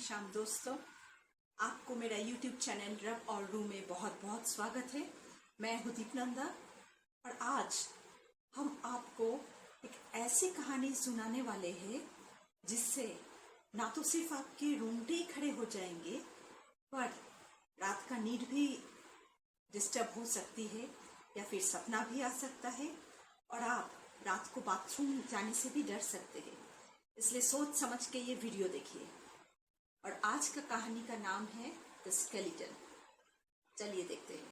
शाम दोस्तों, आपको मेरा YouTube चैनल रब और रू में बहुत बहुत स्वागत है। मैं हूँ दीपनंदा और आज हम आपको एक ऐसी कहानी सुनाने वाले हैं जिससे ना तो सिर्फ आपके रोंगटे ही खड़े हो जाएंगे पर रात का नींद भी डिस्टर्ब हो सकती है या फिर सपना भी आ सकता है और आप रात को बाथरूम जाने से भी डर सकते हैं। इसलिए सोच समझ के ये वीडियो देखिए। और आज का कहानी का नाम है द स्केलेटन। चलिए देखते हैं।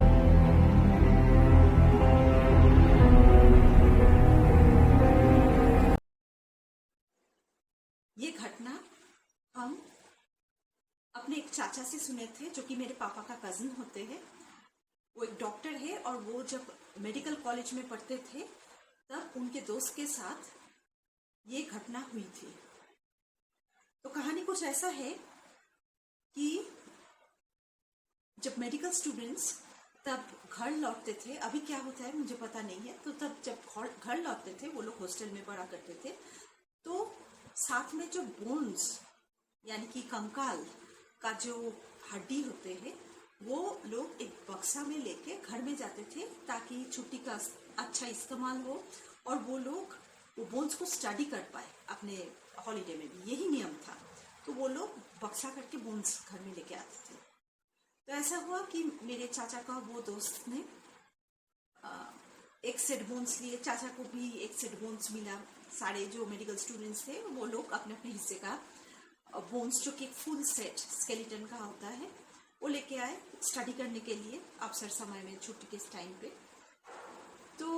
ये घटना हम अपने एक चाचा से सुने थे जो कि मेरे पापा का कजिन होते हैं। वो एक डॉक्टर है और वो जब मेडिकल कॉलेज में पढ़ते थे तब उनके दोस्त के साथ ये घटना हुई थी। तो कहानी कुछ ऐसा है कि जब मेडिकल स्टूडेंट्स तब घर लौटते थे, अभी क्या होता है मुझे पता नहीं है, तो तब जब घर लौटते थे वो लोग हॉस्टल में पढ़ा करते थे तो साथ में जो बोन्स यानी कि कंकाल का जो हड्डी होते हैं वो लोग एक बक्सा में लेके घर में जाते थे ताकि छुट्टी का अच्छा इस्तेमाल हो और वो लोग वो बोन्स को स्टडी कर पाए अपने हॉलीडे में भी। यही नियम था। तो वो लोग बक्सा करके बोन्स घर में लेके आते थे। तो ऐसा हुआ कि मेरे चाचा का वो दोस्त ने एक सेट बोन्स लिए, चाचा को भी एक सेट बोन्स मिला। सारे जो मेडिकल स्टूडेंट्स थे वो लोग अपने अपने हिस्से का बोन्स जो कि फुल सेट स्केलेटन का होता है वो लेके आए स्टडी करने के लिए अवसर समय में, छुट्टी के टाइम पे। तो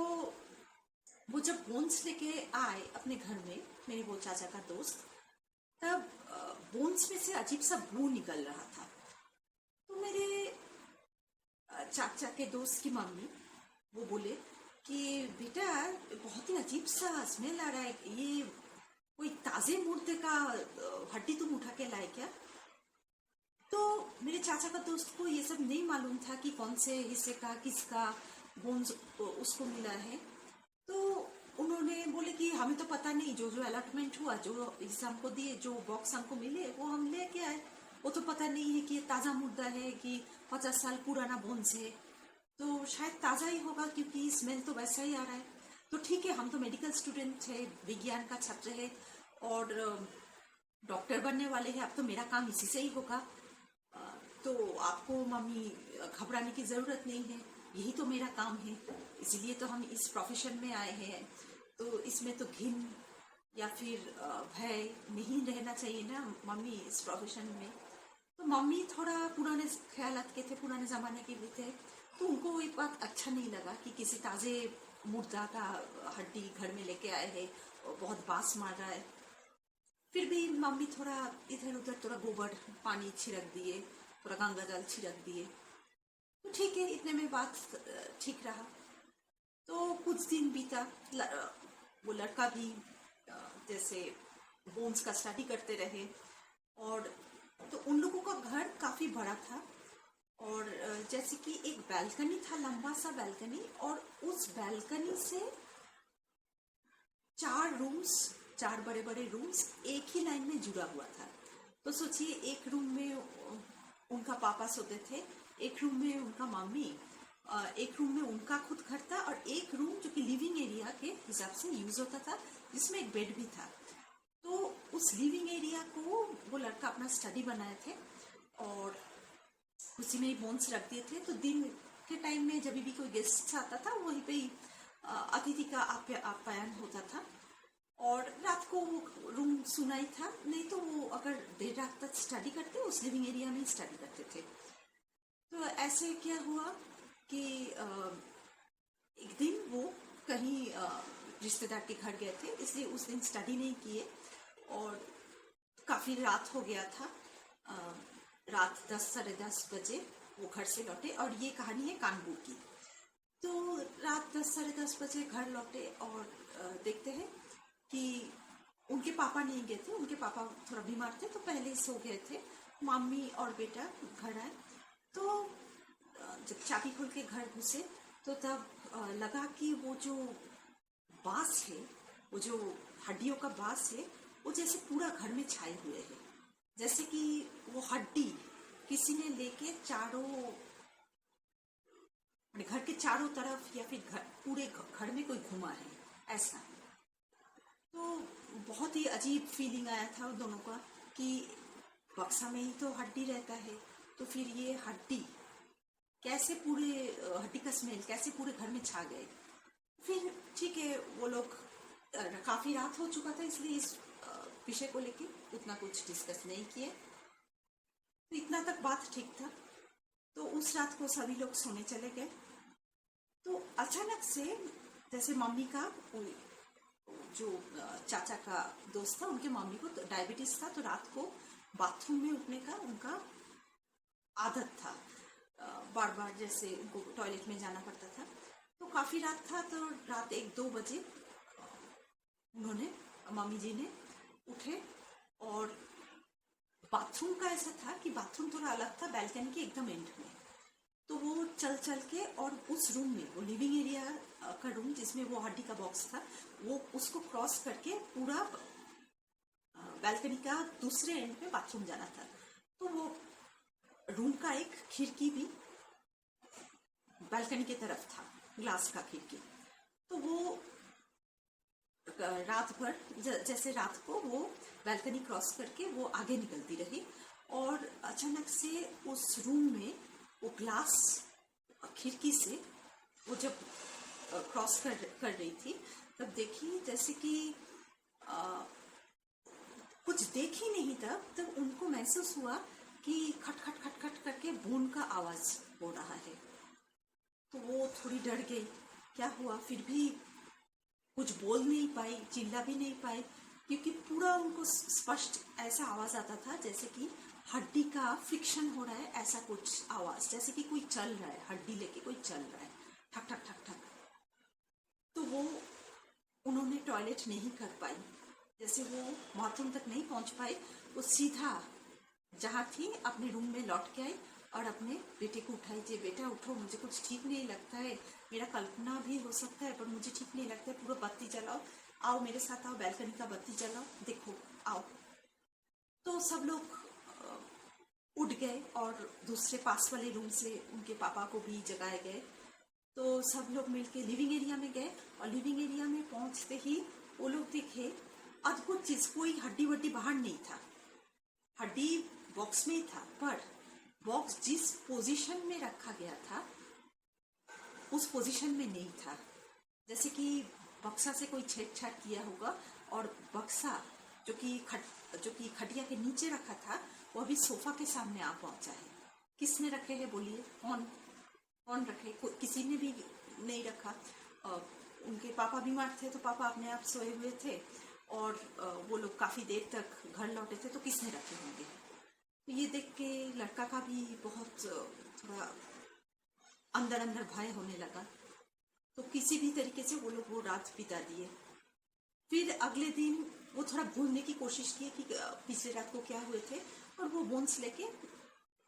वो जब बोन्स लेके आए अपने घर में, मेरे वो चाचा का दोस्त, तब बोन्स में से अजीब सा बू निकल रहा था। तो मेरे चाचा के दोस्त की मम्मी वो बोले कि बेटा बहुत ही अजीब सा स्मेल आ रहा है, ये कोई ताजे मुर्दे का हड्डी तुम उठा के लाए क्या? तो मेरे चाचा का दोस्त को ये सब नहीं मालूम था कि कौन से हिस्से का किसका बोन्स उसको मिला है। तो उन्होंने बोले कि हमें तो पता नहीं, जो जो अलॉटमेंट हुआ, जो हिस्सा हमको दिए, जो बॉक्स हमको मिले वो हम लेके आए। वो तो पता नहीं है कि ये ताज़ा मुर्दा है कि 50 साल पुराना बोन्स है। तो शायद ताज़ा ही होगा क्योंकि स्मेल तो वैसा ही आ रहा है। तो ठीक है, हम तो मेडिकल स्टूडेंट है, विज्ञान का छात्र है और डॉक्टर बनने वाले हैं, अब तो मेरा काम इसी से ही होगा। तो आपको मम्मी घबराने की ज़रूरत नहीं है, यही तो मेरा काम है, इसीलिए तो हम इस प्रोफेशन में आए हैं। तो इसमें तो घिन या फिर भय नहीं रहना चाहिए ना मम्मी इस प्रोफेशन में। तो मम्मी थोड़ा पुराने ख्यालात के थे, पुराने ज़माने के भी थे। तो उनको एक बात अच्छा नहीं लगा कि किसी ताज़े मुर्दा का हड्डी घर में लेके आए हैं और बहुत बास मार रहा है। फिर भी मम्मी थोड़ा इधर उधर थोड़ा गोबर पानी छिड़क दिए, थोड़ा गंगा जल छिड़क दिए। तो ठीक है, इतने में बात ठीक रहा। तो कुछ दिन बीता, वो लड़का भी जैसे बोन्स का स्टडी करते रहे और तो उन लोगों का घर काफ़ी बड़ा था और जैसे कि एक बैल्कनी था, लंबा सा बैल्कनी, और उस बैल्कनी से 4 बड़े बड़े रूम्स एक ही लाइन में जुड़ा हुआ था। तो सोचिए, एक रूम में उनका पापा सोते थे, एक रूम में उनका मम्मी, एक रूम में उनका खुद घर था और एक रूम जो कि लिविंग एरिया के हिसाब से यूज होता था जिसमें एक बेड भी था। तो उस लिविंग एरिया को वो लड़का अपना स्टडी बनाए थे और उसी में ही बोन्स रख दिए थे। तो दिन के टाइम में जब भी कोई गेस्ट आता था वहीं पे ही अतिथि का आप्यायन होता था और रात को वो रूम सुना ही था, नहीं तो वो अगर देर रात तक स्टडी करते उस लिविंग एरिया में ही स्टडी करते थे। तो ऐसे क्या हुआ कि एक दिन वो कहीं रिश्तेदार के घर गए थे, इसलिए उस दिन स्टडी नहीं किए और काफ़ी रात हो गया था। रात 10 साढ़े 10 बजे वो घर से लौटे और ये कहानी है कानपुर की। तो रात 10 साढ़े 10 बजे घर लौटे और देखते हैं कि उनके पापा नहीं गए थे, उनके पापा थोड़ा बीमार थे तो पहले ही सो गए थे। मम्मी और बेटा घर आए तो जब चाबी खोल के घर घुसे तो तब लगा कि वो जो बांस है, वो जो हड्डियों का बांस है, वो जैसे पूरा घर में छाए हुए हैं। जैसे कि वो हड्डी किसी ने लेके चारों घर के चारों तरफ या फिर पूरे घर में कोई घुमा है ऐसा। तो बहुत ही अजीब फीलिंग आया था उन दोनों का कि बक्सा में ही तो हड्डी रहता है, तो फिर ये हड्डी कैसे पूरे हड्डी का स्मेल कैसे पूरे घर में छा गए। फिर ठीक है, वो लोग काफी रात हो चुका था इसलिए इस विषय को लेके उतना कुछ डिस्कस नहीं किए, तो इतना तक बात ठीक था। तो उस रात को सभी लोग सोने चले गए। तो अचानक से जैसे मम्मी का जो चाचा का दोस्त था, उनके मम्मी को डायबिटीज था, तो रात को बाथरूम में उठने का उनका आदत था, बार बार जैसे उनको टॉयलेट में जाना पड़ता था। तो काफी रात था, तो रात 1-2 बजे उन्होंने मम्मी जी ने उठे और बाथरूम का ऐसा था कि बाथरूम थोड़ा अलग था बैल्कनी के एकदम एंड में। तो वो चल चल के और उस रूम में, वो लिविंग एरिया का रूम जिसमें वो हड्डी का बॉक्स था, वो उसको क्रॉस करके पूरा बैल्कनी का दूसरे एंड पे बाथरूम जाना था। तो वो रूम का एक खिड़की भी बालकनी की तरफ था, ग्लास का खिड़की। तो वो रात भर जैसे रात को वो बालकनी क्रॉस करके वो आगे निकलती रही, और अचानक से उस रूम में वो ग्लास खिड़की से वो जब क्रॉस कर रही थी, तब देखी जैसे कि कुछ देख ही नहीं था। तब उनको महसूस हुआ कि खट खट खट खट करके बोन का आवाज हो रहा है। तो वो थोड़ी डर गई, क्या हुआ। फिर भी कुछ बोल नहीं पाई, चिल्ला भी नहीं पाई, क्योंकि पूरा उनको स्पष्ट ऐसा आवाज आता था जैसे कि हड्डी का फ्रिक्शन हो रहा है, ऐसा कुछ आवाज, जैसे कि कोई चल रहा है, हड्डी लेके कोई चल रहा है, ठक ठक ठक ठक। तो वो उन्होंने टॉयलेट नहीं कर पाई, जैसे वो बाथरूम तक नहीं पहुंच पाई, वो सीधा जहाँ थी अपने रूम में लौट के आई और अपने बेटे को उठाई, जे बेटा उठो, मुझे कुछ ठीक नहीं लगता है, मेरा कल्पना भी हो सकता है पर मुझे ठीक नहीं लगता है, पूरा बत्ती जलाओ, आओ मेरे साथ आओ, बैल्कनी का बत्ती जलाओ, देखो आओ। तो सब लोग उठ गए और दूसरे पास वाले रूम से उनके पापा को भी जगाए गए। तो सब लोग मिलके लिविंग एरिया में गए, और लिविंग एरिया में पहुंचते ही वो लोग देखे अद्भुत चीज, कोई हड्डी वड्डी बाहर नहीं था, हड्डी बॉक्स में ही था, पर बॉक्स जिस पोजीशन में रखा गया था उस पोजीशन में नहीं था। जैसे कि बक्सा से कोई छेड़छाड़ किया होगा, और बक्सा जो कि खटिया के नीचे रखा था, वो अभी सोफा के सामने आ पहुंचा है। किसने रखे हैं बोलिए, कौन रखे, किसी ने भी नहीं रखा। उनके पापा बीमार थे, तो पापा अपने आप सोए हुए थे, और वो लोग काफी देर तक घर लौटे थे, तो किसने रखे होंगे। तो ये देख के लड़का का भी बहुत थोड़ा अंदर अंदर भय होने लगा। तो किसी भी तरीके से वो लोग वो रात बिता दिए। फिर अगले दिन वो थोड़ा भूलने की कोशिश की कि पिछले रात को क्या हुए थे, और वो बोन्स लेके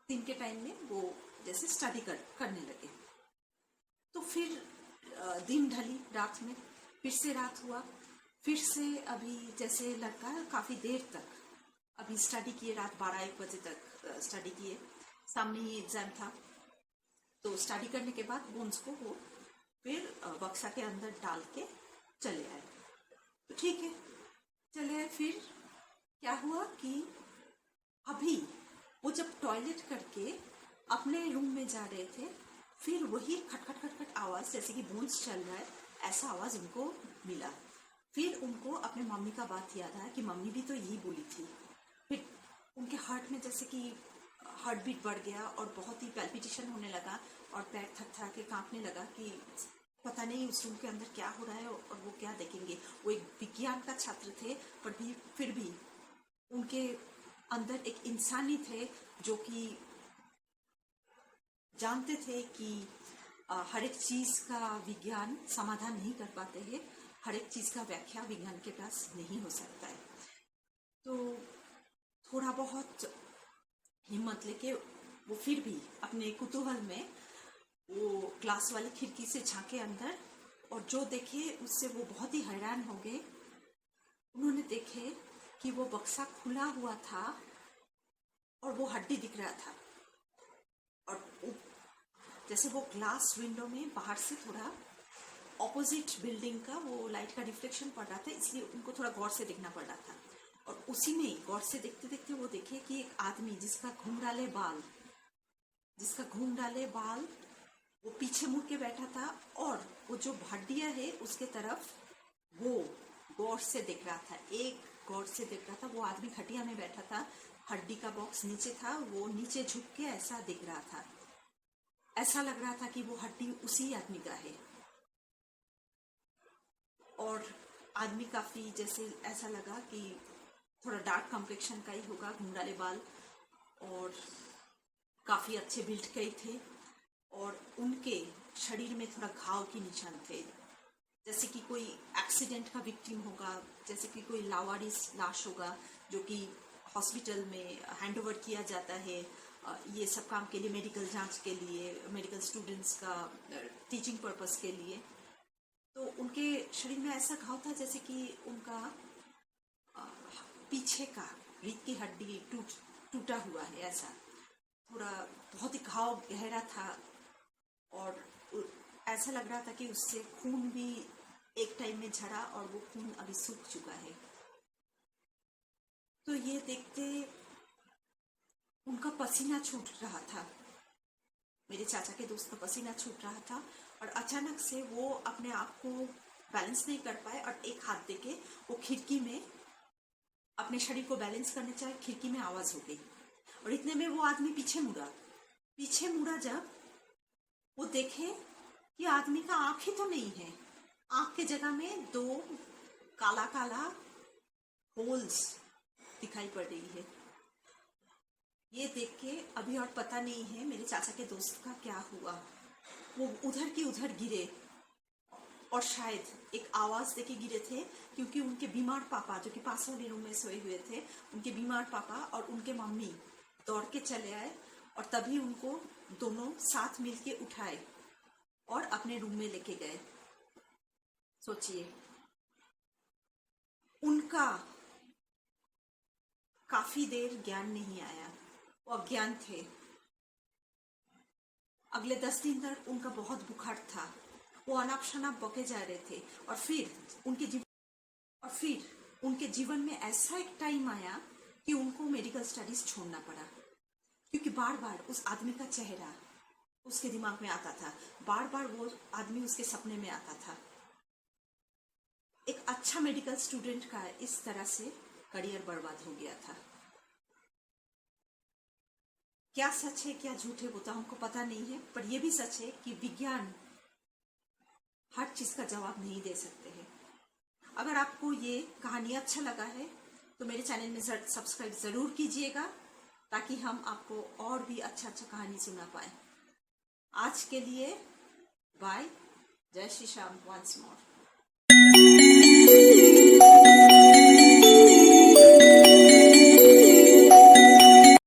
दिन के टाइम में वो जैसे स्टडी करने लगे। तो फिर दिन ढली, रात में फिर से रात हुआ, फिर से अभी जैसे लड़का काफी देर तक अभी स्टडी किए, रात 12-1 बजे तक स्टडी किए, सामने ही एग्जाम था। तो स्टडी करने के बाद बोन्स को वो फिर बक्सा के अंदर डाल के चले आए। तो ठीक है, चले आए। फिर क्या हुआ कि अभी वो जब टॉयलेट करके अपने रूम में जा रहे थे, फिर वही खटखट खटखट आवाज, जैसे कि बोन्स चल रहा है, ऐसा आवाज उनको मिला। फिर उनको अपने मम्मी का बात याद आया कि मम्मी भी तो यही बोली थी। फिर उनके हार्ट में जैसे कि हार्ट बीट बढ़ गया, और बहुत ही पैल्पिटेशन होने लगा, और पैर थरथरा के कांपने लगा कि पता नहीं उस रूम के अंदर क्या हो रहा है और वो क्या देखेंगे। वो एक विज्ञान का छात्र थे, पर फिर भी उनके अंदर एक इंसानी थे जो कि जानते थे कि हर एक चीज का विज्ञान समाधान नहीं कर पाते हैं, हर एक चीज का व्याख्या विज्ञान के पास नहीं हो सकता है। तो थोड़ा बहुत हिम्मत लेके वो फिर भी अपने कुतूहल में वो ग्लास वाली खिड़की से झांके अंदर, और जो देखे उससे वो बहुत ही हैरान हो गए। उन्होंने देखे कि वो बक्सा खुला हुआ था, और वो हड्डी दिख रहा था। और जैसे वो ग्लास विंडो में बाहर से थोड़ा ऑपोजिट बिल्डिंग का वो लाइट का रिफ्लेक्शन पड़ रहा था, इसलिए उनको थोड़ा गौर से देखना पड़ रहा था। और उसी में गौर से देखते देखते वो देखे कि एक आदमी जिसका घूम डाले बाल वो पीछे मुड़ के बैठा था, और वो जो हड्डियां है उसके तरफ वो गौर से देख रहा था। एक गौर से देख रहा था। वो आदमी खटिया में बैठा था, हड्डी का बॉक्स नीचे था, वो नीचे झुक के ऐसा देख रहा था। ऐसा लग रहा था कि वो हड्डी उसी आदमी का है। और आदमी काफी, जैसे ऐसा लगा कि थोड़ा डार्क कॉम्प्लेक्शन का ही होगा, घुंघराले बाल, और काफी अच्छे बिल्ड के ही थे। और उनके शरीर में थोड़ा घाव के निशान थे, जैसे कि कोई एक्सीडेंट का विक्टिम होगा, जैसे कि कोई लावारिस लाश होगा जो कि हॉस्पिटल में हैंडओवर किया जाता है ये सब काम के लिए, मेडिकल जांच के लिए, मेडिकल स्टूडेंट्स का टीचिंग पर्पस के लिए। तो उनके शरीर में ऐसा घाव था जैसे कि उनका पीछे का रीढ़ की हड्डी टूटा हुआ है, ऐसा थोड़ा बहुत ही घाव गहरा था। और ऐसा लग रहा था कि उससे खून भी एक टाइम में झड़ा, और वो खून अभी सूख चुका है। तो ये देखते उनका पसीना छूट रहा था, मेरे चाचा के दोस्त का पसीना छूट रहा था। और अचानक से वो अपने आप को बैलेंस नहीं कर पाए, और एक हाथ देके वो खिड़की में अपने शरीर को बैलेंस करने चाहे, खिड़की में आवाज हो गई। और इतने में वो आदमी पीछे मुड़ा। जब वो देखे कि आदमी का आंख ही तो नहीं है, आंख के जगह में दो काला काला होल्स दिखाई पड़ रही है। ये देख के अभी और पता नहीं है मेरे चाचा के दोस्त का क्या हुआ। वो उधर की उधर गिरे, और शायद एक आवाज देके गिरे थे, क्योंकि उनके बीमार पापा जो कि पास वाले रूम में सोए हुए थे, उनके बीमार पापा और उनके मम्मी दौड़ के चले आए, और तभी उनको दोनों साथ मिलके उठाए और अपने रूम में लेके गए। सोचिए, उनका काफी देर ज्ञान नहीं आया, वो अज्ञान थे। अगले 10 दिन तक उनका बहुत बुखार था, वो अनाप शनाप बके जा रहे थे। और फिर उनके जीवन में ऐसा एक टाइम आया कि उनको मेडिकल स्टडीज छोड़ना पड़ा, क्योंकि बार बार उस आदमी का चेहरा उसके दिमाग में आता था, बार बार वो आदमी उसके सपने में आता था। एक अच्छा मेडिकल स्टूडेंट का इस तरह से करियर बर्बाद हो गया था। क्या सच है क्या झूठ है वो तो हमको पता नहीं है, पर यह भी सच है कि विज्ञान हर चीज का जवाब नहीं दे सकते हैं। अगर आपको ये कहानी अच्छा लगा है तो मेरे चैनल में सब्सक्राइब जरूर कीजिएगा, ताकि हम आपको और भी अच्छा कहानी सुना पाए। आज के लिए बाय, जय श्री श्याम वंस मोर।